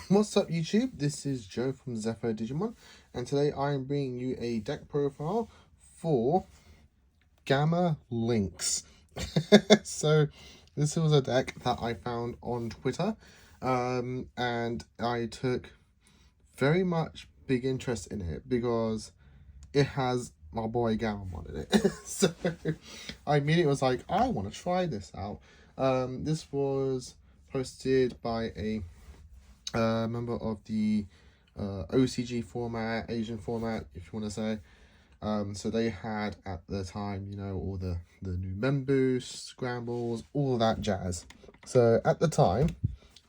What's up YouTube, this is Joe from Zephyr Digimon, and today I am bringing you a deck profile for Gamma Links. So this was a deck that I found on Twitter, and I took very much big interest in it because it has my boy Gammamon in it. So I immediately was like, I want to try this out. This was posted by a member of the OCG format, Asian format, if you want to say. So they had at the time, you know, all the new members, scrambles, all that jazz. So at the time,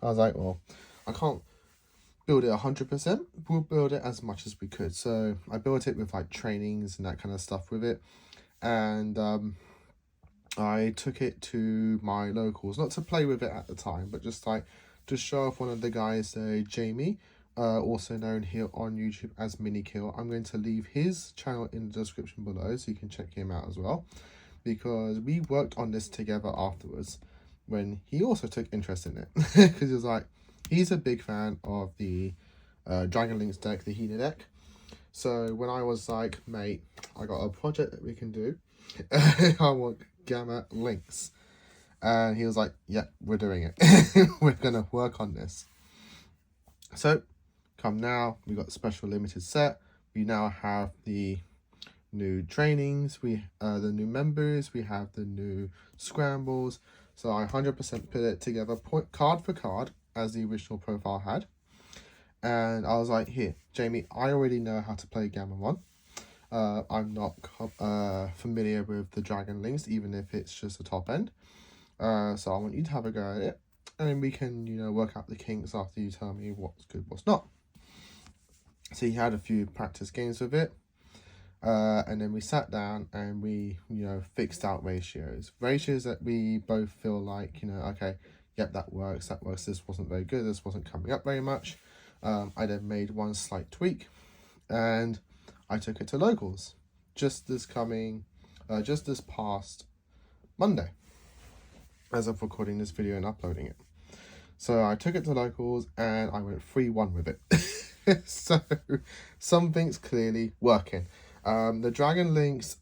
I was like, well, I can't build it 100%. We'll build it as much as we could. So I built it with like trainings and that kind of stuff with it, and I took it to my locals, not to play with it at the time, but just like to show off one of the guys, Jamie, also known here on YouTube as Minikill. I'm going to leave his channel in the description below so you can check him out as well, because we worked on this together afterwards when he also took interest in it. Because he was like, he's a big fan of the Dragon Links deck, the Hina deck. So when I was like, mate, I got a project that we can do. I want Gamma Links. And he was like, yeah, we're doing it. We're going to work on this. So, come now, we got a special limited set. We now have the new trainings, we the new members, we have the new scrambles. So I 100% put it together, card for card, as the original profile had. And I was like, here, Jamie, I already know how to play Gammamon. I'm not familiar with the Dragon Links, even if it's just the top end. So I want you to have a go at it, and then we can, you know, work out the kinks after you tell me what's good, what's not. So he had a few practice games with it, and then we sat down and we, you know, fixed out ratios that we both feel like, you know, okay, yep, that works, this wasn't very good, this wasn't coming up very much. I then made one slight tweak, and I took it to locals just this past Monday, as of recording this video and uploading it. So I took it to locals and I went 3-1 with it. So something's clearly working. The Dragon Links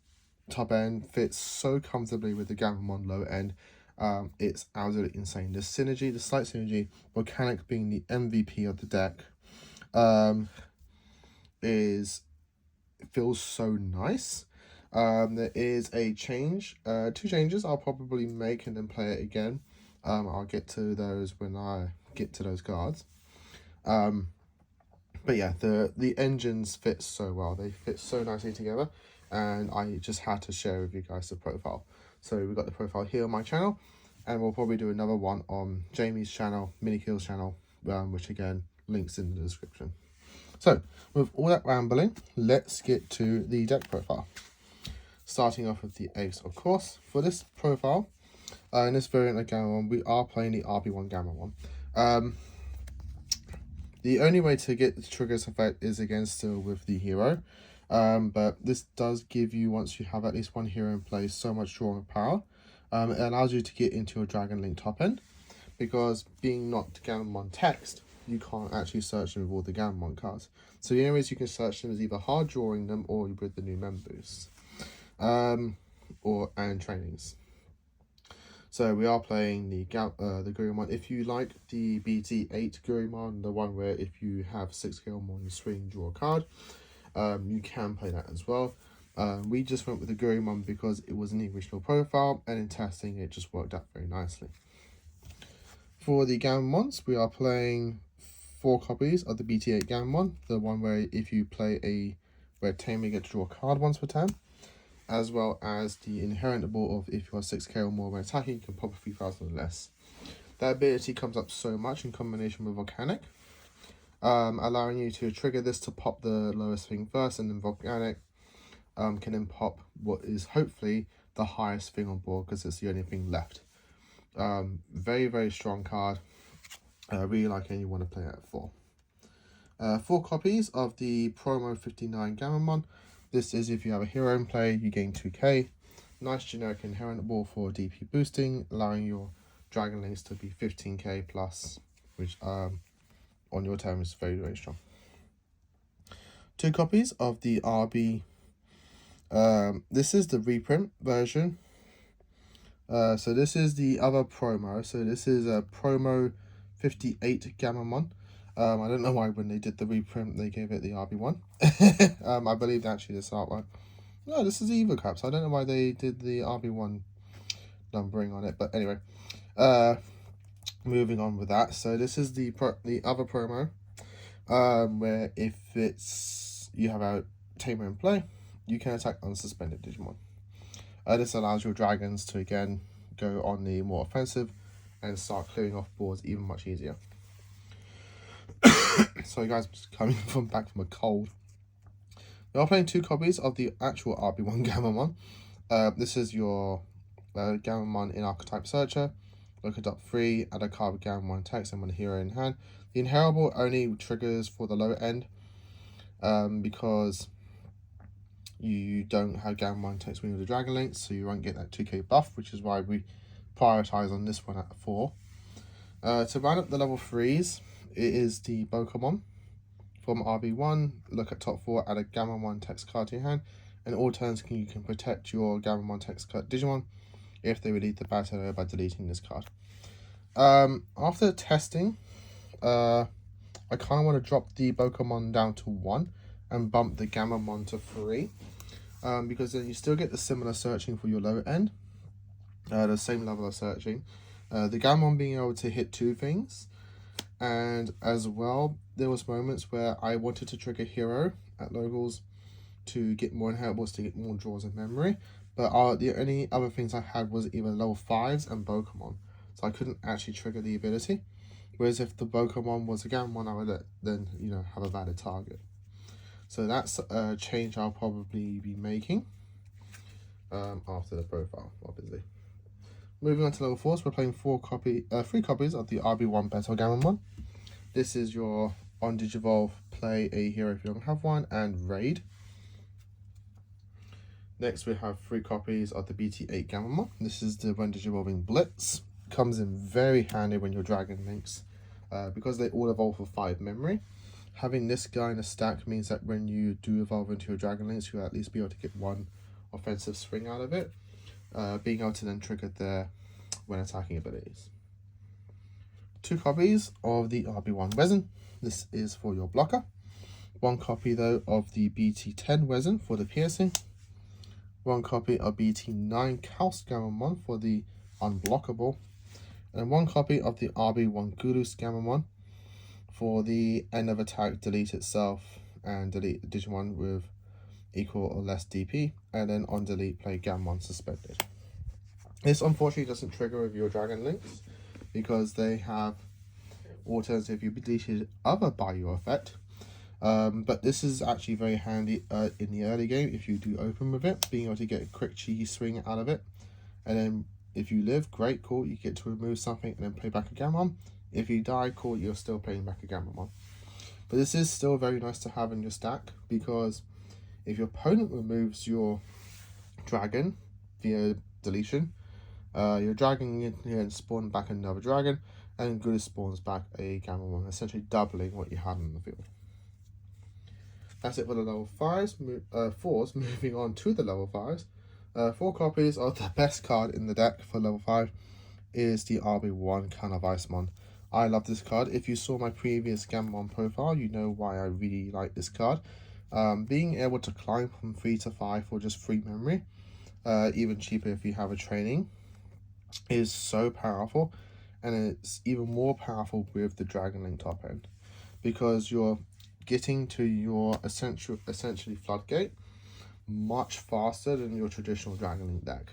top end fits so comfortably with the Gammamon low end. It's absolutely insane. The slight synergy, Volcanic being the MVP of the deck, feels so nice. There is a change, 2 changes I'll probably make and then play it again. I'll get to those when I get to those cards. But yeah, the engines fit so well. They fit so nicely together, and I just had to share with you guys the profile. So we've got the profile here on my channel, and we'll probably do another one on Jamie's channel, Minikill's channel, which again, links in the description. So with all that rambling, let's get to the deck profile. Starting off with the eggs, of course. For this profile, in this variant of Gammamon, we are playing the RB1 Gammamon. The only way to get the triggers effect is again still with the hero. But this does give you, once you have at least one hero in place, so much drawing power. It allows you to get into a Dragon Link top end, because being not Gammamon text, you can't actually search them with all the Gammamon cards. So the only ways you can search them is either hard drawing them or with the new members. And trainings. So we are playing the Gammamon. If you like the BT8 Gammamon, the one where if you have 6 Gammamon, you swing, draw a card, you can play that as well. We just went with the Gammamon because it was in the original profile, and in testing it just worked out very nicely. For the Gammamons, we are playing 4 copies of the BT8 Gammamon, the one where if you play a red tamer, you get to draw a card once per turn, as well as the inherent ability of if you are 6k or more when attacking, you can pop a 3,000 or less. That ability comes up so much in combination with Volcanic, allowing you to trigger this to pop the lowest thing first, and then Volcanic can then pop what is hopefully the highest thing on board, because it's the only thing left. Very, very strong card. I really like it, and you want to play it at 4. 4 copies of the Promo 59 Gammamon. This is if you have a hero in play, you gain 2k. Nice generic inherent ball for DP boosting, allowing your Dragon Links to be 15k plus, which on your turn is very, very strong. 2 copies of the RB. This is the reprint version. So this is the other promo. So this is a promo 58 Gammamon. I don't know why when they did the reprint they gave it the RB1. I believe actually this artwork. No, this is Evo Caps. I don't know why they did the RB1 numbering on it, but anyway. Moving on with that. So this is the other promo, where if you have a tamer in play, you can attack unsuspended Digimon. This allows your dragons to again go on the more offensive and start clearing off boards even much easier. Sorry guys, I'm just coming back from a cold. We are playing 2 copies of the actual RB1 Gammamon. This is your Gammamon in Archetype Searcher. Look it up free, add a card with Gammamon text and 1 hero in hand. The inheritable only triggers for the lower end because you don't have Gammamon text when you have the Dragon Links, so you won't get that 2k buff, which is why we prioritize on this one at 4. To round up the level 3s, it is the Pokemon from RB1. Look at top 4, add a Gammamon text card to your hand, and all turns you can protect your Gammamon text card Digimon if they leave the battle area by deleting this card. After testing, I kind of want to drop the Pokemon down to 1 and bump the Gammamon to 3. Because then you still get the similar searching for your lower end, the same level of searching. The Gammamon being able to hit 2 things, and as well, there was moments where I wanted to trigger hero at locals to get more inheritables, to get more draws of memory, but the only other things I had was either level 5s and Pokemon, so I couldn't actually trigger the ability. Whereas if the Pokemon was a Gammamon, I would then have a valid target. So that's a change I'll probably be making after the profile, obviously. Moving on to level 4, so we're playing 3 copies of the RB1 Battle Gammamon. This is your on Digivolve, play a hero if you don't have one, and raid. Next we have 3 copies of the BT8 Gammamon. This is the when Digivolving Blitz. Comes in very handy when you're Dragon Links, because they all evolve for 5 memory. Having this guy in a stack means that when you do evolve into your Dragon Links, you'll at least be able to get 1 offensive swing out of it, being able to then trigger there when attacking abilities. 2 copies of the RB1 Resin. This is for your blocker. 1 copy though of the BT10 Resin for the piercing. 1 copy of BT9 Kaust Gammamon for the unblockable. And 1 copy of the RB1 Gurus Gammamon for the end of attack, delete itself and delete Digimon with equal or less DP, and then on delete play Gammamon suspended. This unfortunately doesn't trigger with your Dragon Links because they have alternative if you deleted other by your effect. But this is actually very handy in the early game if you do open with it, being able to get a quick cheeky swing out of it. And then if you live, great, cool, you get to remove something and then play back a Gammamon. If you die, cool, you're still playing back a Gammamon. But this is still very nice to have in your stack, because if your opponent removes your dragon via deletion, your dragon can spawn back another dragon, and Guru spawns back a Gammamon, essentially doubling what you had in the field. That's it for the level 5s. 4s, moving on to the level 5s. 4 copies of the best card in the deck for level 5 is the RB1 Can of Icemon. I love this card. If you saw my previous Gammamon profile, you know why I really like this card. Being able to climb from 3 to 5 for just free memory, even cheaper if you have a training, is so powerful. And it's even more powerful with the Dragon Link top end, because you're getting to your essentially floodgate much faster than your traditional Dragon Link deck.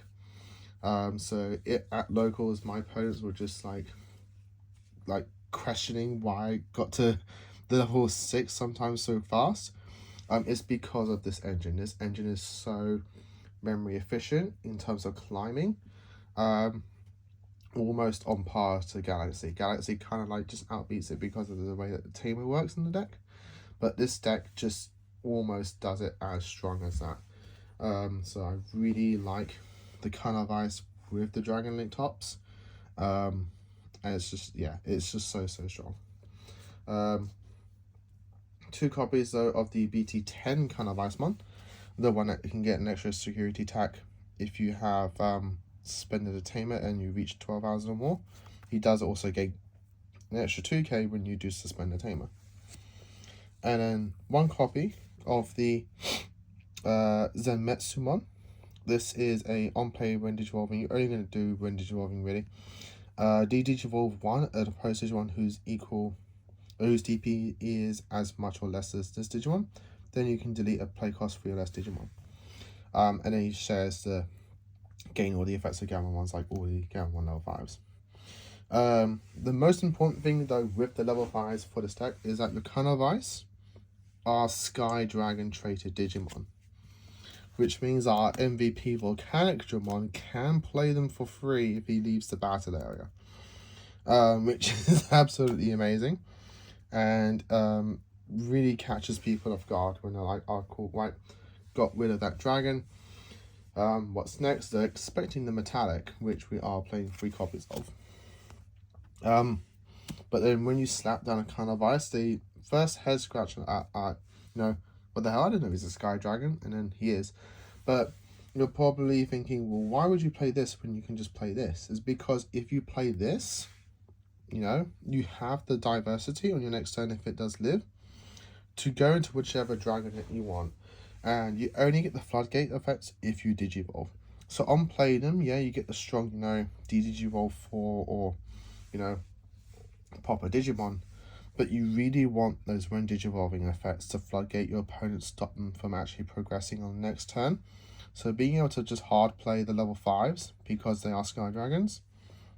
So at locals, my opponents were just like questioning why I got to the level 6 sometimes so fast. It's because of this engine. This engine is so memory efficient in terms of climbing, almost on par to Galaxy. Galaxy kind of like just outbeats it because of the way that the tamer works in the deck, but this deck just almost does it as strong as that. So I really like the kind of ice with the Dragon Link tops. And it's just, yeah, it's just so strong. 2 copies though of the BT10 kind of Icemon, the one that can get an extra security tack if you have suspended attainment and you reach 12 hours or more. He does also get an extra 2k when you do suspend attainment. And then 1 copy of the Zenmetsumon. This is a on-play when digivolving. You're only going to do when digivolving, really. De-digivolve 1 at opposed to Digimon whose DP is as much or less as this Digimon. Then you can delete a play cost for your less Digimon. And then he shares the gain all the effects of Gammamons, like all the Gammamon level 5s. The most important thing though with the level 5s for this deck is that the kind of ice are Sky Dragon traded Digimon, which means our MVP Volcanic Dramon can play them for free if he leaves the battle area, which is absolutely amazing, and really catches people off guard when they're like, oh cool, right, got rid of that dragon. What's next? They're expecting the metallic, which we are playing 3 copies of. But then when you slap down a kind of ice, they first head scratch at you know, what the hell, I don't know, he's a Sky Dragon, and then he is. But you're probably thinking, well, why would you play this when you can just play this? It's because if you play this, you know, you have the diversity on your next turn if it does live, to go into whichever dragon that you want. And you only get the floodgate effects if you digivolve. So on play them, yeah, you get the strong, you know, digivolve 4 or, you know, pop a Digimon. But you really want those when digivolving effects to floodgate your opponent, stop them from actually progressing on the next turn. So being able to just hard play the level 5s, because they are Sky Dragons,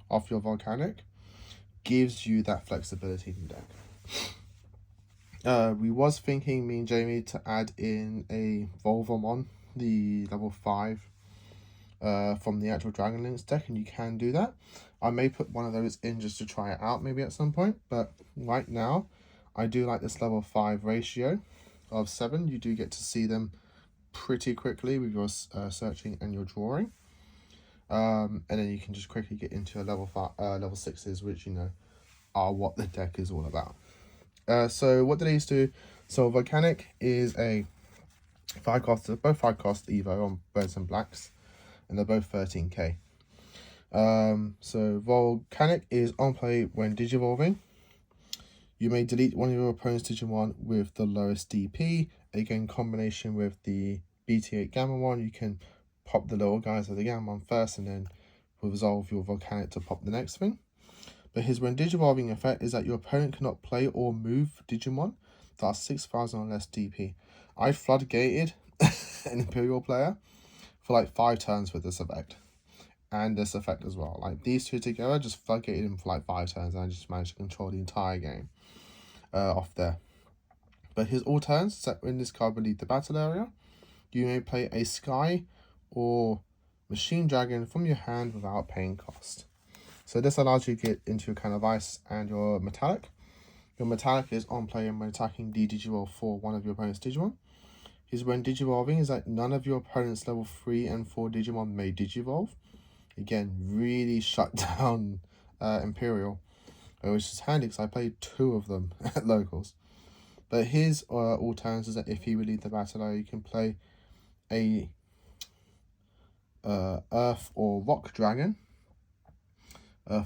off your Volcanic, gives you that flexibility in the deck. We was thinking, me and Jamie, to add in a Volvamon, the level 5, from the actual Dragon Links deck, and you can do that. I may put one of those in just to try it out maybe at some point, but right now I do like this level 5 ratio of 7. You do get to see them pretty quickly with your searching and your drawing, and then you can just quickly get into a level 6s, which, you know, are what the deck is all about. So what do these do? So Volcanic is a 5-cost, both 5-cost Evo on Reds and Blacks, and they're both 13k. So Volcanic is on play when digivolving. You may delete one of your opponent's Digimon with the lowest DP. Again, combination with the BT8 Gammamon, you can pop the little guys of the Gammamon first, and then resolve your Volcanic to pop the next thing. But his when digivolving effect is that your opponent cannot play or move Digimon that are 6,000 or less DP. I floodgated an Imperial player for like 5 turns with this effect, and this effect as well. Like these two together just floodgated him for like 5 turns, and I just managed to control the entire game off there. But his all turns, set when this card will leave the battle area, you may play a Sky or Machine Dragon from your hand without paying cost. So this allows you to get into your kind of ice and your metallic. Your metallic is on play and when attacking digivolve for one of your opponent's Digimon. His when digivolving is that none of your opponent's level 3 and 4 Digimon may digivolve. Again, really shut down Imperial, which is handy because I played 2 of them at locals. But his all turns is that if he would leave the battle area, you can play a Earth or Rock Dragon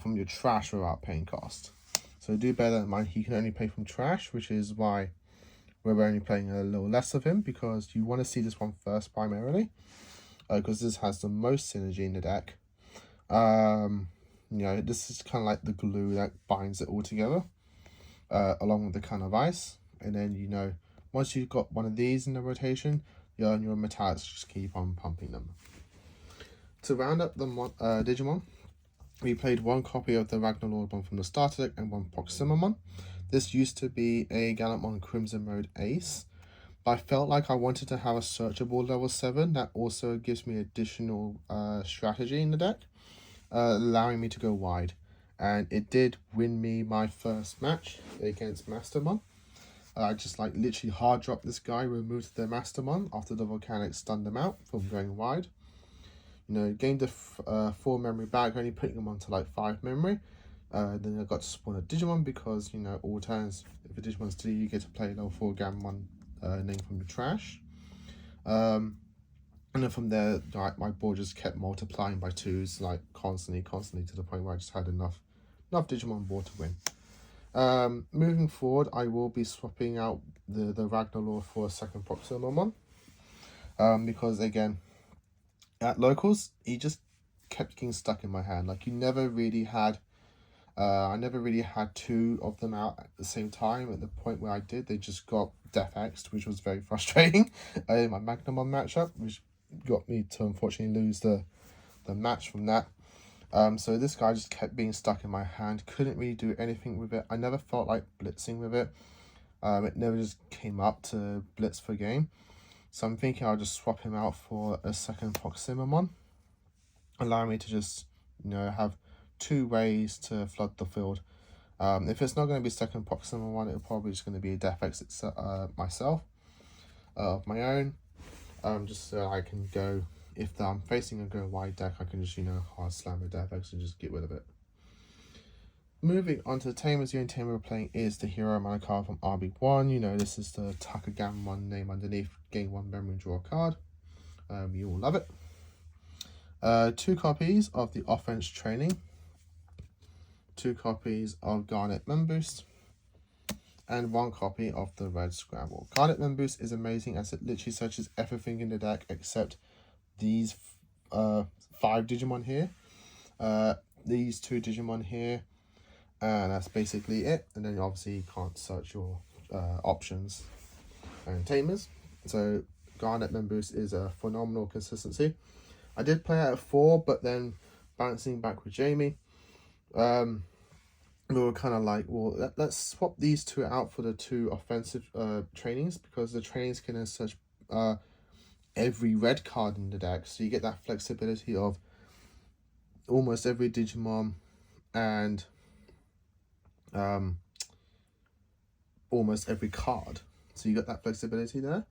from your trash without paying cost. So do bear that in mind. He can only play from trash, which is why we're only playing a little less of him, because you want to see this one first primarily, because this has the most synergy in the deck. You know, this is kind of like the glue that binds it all together, along with the kind of ice. And then, you know, once you've got one of these in the rotation, your metallics just keep on pumping them. To round up the Digimon, we played 1 copy of the Ragnar Lordmon from the starter deck and 1 Proximamon. This used to be a Gammamon Crimson Mode Ace, but I felt like I wanted to have a searchable level 7 that also gives me additional strategy in the deck, allowing me to go wide. And it did win me my first match against Mastermon. I just like literally hard dropped this guy, removed their Mastermon after the Volcanic stunned them out from going wide. you know, gained the 4 memory back, only putting them onto like 5 memory. Then I got to spawn a Digimon because, you know, all turns, if a Digimon's D, you get to play level 4 Gammamon name from the trash. And then from there, like, my board just kept multiplying by 2s, like constantly, to the point where I just had enough Digimon board to win. Moving forward, I will be swapping out the Ragnarlord for a second Proximamon. Because again, at locals, he just kept getting stuck in my hand. Like, you never really had I never really had 2 of them out at the same time. At the point where I did, they just got Death X'd, which was very frustrating in my Magnamon matchup, which got me to unfortunately lose the match from that. So this guy just kept being stuck in my hand, couldn't really do anything with it. I never felt like blitzing with it. It never just came up to blitz for game. So I'm thinking I'll just swap him out for a second Proximamon, allowing me to just, you know, have 2 ways to flood the field. If it's not going to be second Proximamon, it'll probably just going to be a Death X myself, of my own. Just so I can go, if I'm facing a go wide deck, I can just, you know, hard slam a Death X and just get rid of it. Moving on to the Tamers, the only tamer we're playing is the Hero Mana card from RB1. You know, this is the Tucker Gammamon name underneath, gain 1 memory and draw a card. You all love it. 2 copies of the Offense Training, 2 copies of Garnet Memboost, and 1 copy of the Red Scramble. Garnet Memboost is amazing as it literally searches everything in the deck except these 5 Digimon here, these 2 Digimon here, and that's basically it. And then obviously you can't search your options and tamers. So Garnet Memboost is a phenomenal consistency. I did play out at 4, but then bouncing back with Jamie, we were kind of like, well, let's swap these 2 out for the 2 offensive trainings, because the trainings can then search every red card in the deck, so you get that flexibility of almost every Digimon and almost every card, so you got that flexibility there.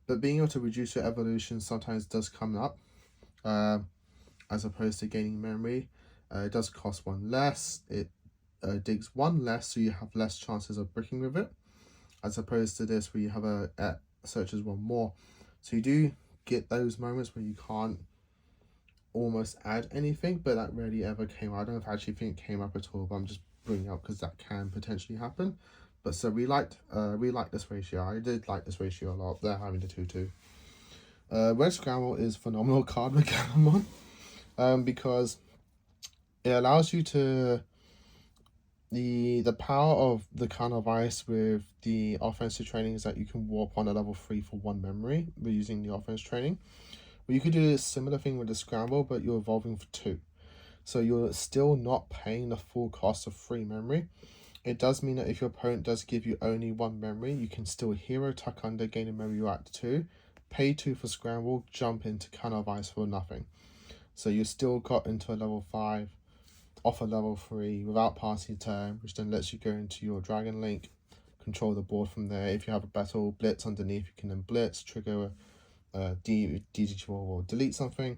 But being able to reduce your evolution sometimes does come up, as opposed to gaining memory. It does cost 1 less, it digs 1 less, so you have less chances of bricking with it, as opposed to this where you have a searches 1 more. So you do get those moments where you can't almost add anything, but that rarely ever came up. I don't actually think it came up at all, but I'm just bringing it up because that can potentially happen. But so we liked this ratio. I did like this ratio a lot. They're having the 2-2. Red Scramble is phenomenal card with Gammamon, because it allows you to the power of the kind of ice with the offensive training is that you can warp on a level 3 for 1 memory. We're using the offense training. But you could do a similar thing with the Scramble, but you're evolving for 2. So you're still not paying the full cost of 3 memory. It does mean that if your opponent does give you only 1 memory, you can still Hero Tuck Under, gain a memory at 2, pay 2 for Scramble, jump into Can of Ice for nothing. So you still got into a level 5, off a level 3 without passing turn, which then lets you go into your Dragon Link, control the board from there. If you have a battle blitz underneath, you can then blitz, trigger a DG12 or delete something.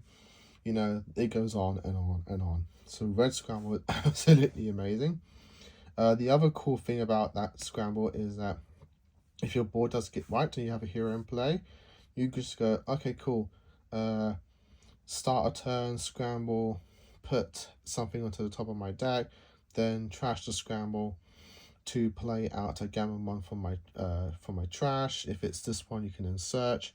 You know, it goes on and on and on. So Red Scramble is absolutely amazing. The other cool thing about that Scramble is that if your board does get wiped and you have a hero in play, you just go, okay, cool, start a turn, Scramble, put something onto the top of my deck, then trash the Scramble to play out a Gammamon from my trash. If it's this one, you can then search.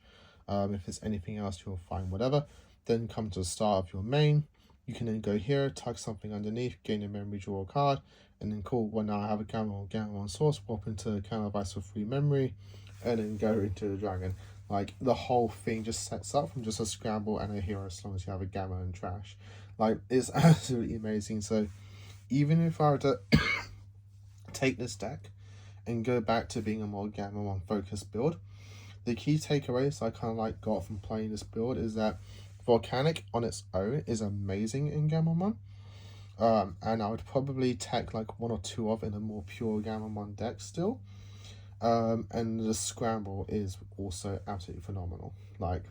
If it's anything else, you'll find whatever. Then come to the start of your main. You can then go here, tag something underneath, gain a memory, draw a card, and then cool, well now I have a Gammamon source, swap into Can of Ice for 3 memory, and then go into the dragon. Like, the whole thing just sets up from just a Scramble and a hero as long as you have a Gamma and trash. Like, it's absolutely amazing. So even if I were to take this deck and go back to being a more Gammamon focused build, the key takeaways I kind of like got from playing this build is that Volcanic on its own is amazing in Gammamon, and I would probably take like 1 or 2 of in a more pure Gammamon deck still, and the Scramble is also absolutely phenomenal. Like,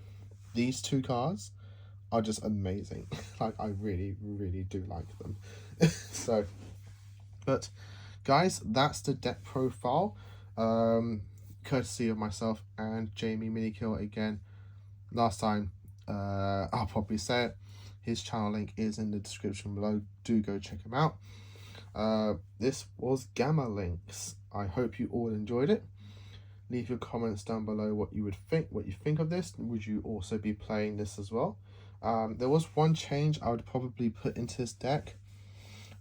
these 2 cards are just amazing. Like, I really, really do like them. So, but guys, that's the deck profile. Courtesy of myself and Jamie Minikill again. Last time, I'll probably say it. His channel link is in the description below. Do go check him out. This was Gamma Links. I hope you all enjoyed it. Leave your comments down below what you think of this. Would you also be playing this as well? There was one change I would probably put into this deck,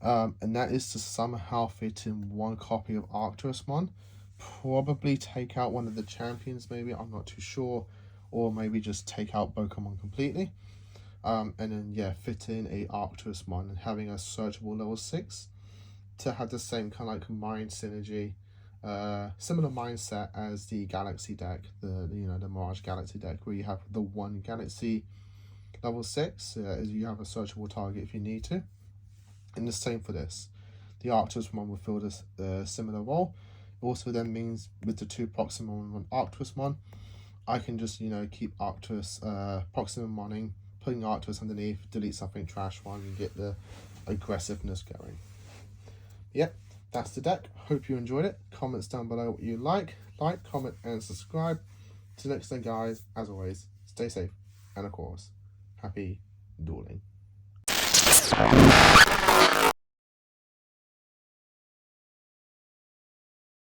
and that is to somehow fit in one copy of Arcturusmon. Probably take out one of the champions, maybe, I'm not too sure, or maybe just take out Pokemon completely. And then yeah, fit in a Arcturusmon and having a searchable level 6 to have the same kind of like mind synergy, similar mindset as the Galaxy deck, the Mirage Galaxy deck, where you have the one Galaxy level 6, as you have a searchable target if you need to. And the same for this. The Arcturusmon will fill this similar role. It also then means with the two Proximon and Arcturusmon, I can just keep Arcturus Proximoning, putting Arcturus underneath, delete something trash one, and get the aggressiveness going. Yep, that's the deck. Hope you enjoyed it. Comments down below what you like, comment, and subscribe. Till next time, guys, as always, stay safe, and of course, happy dueling.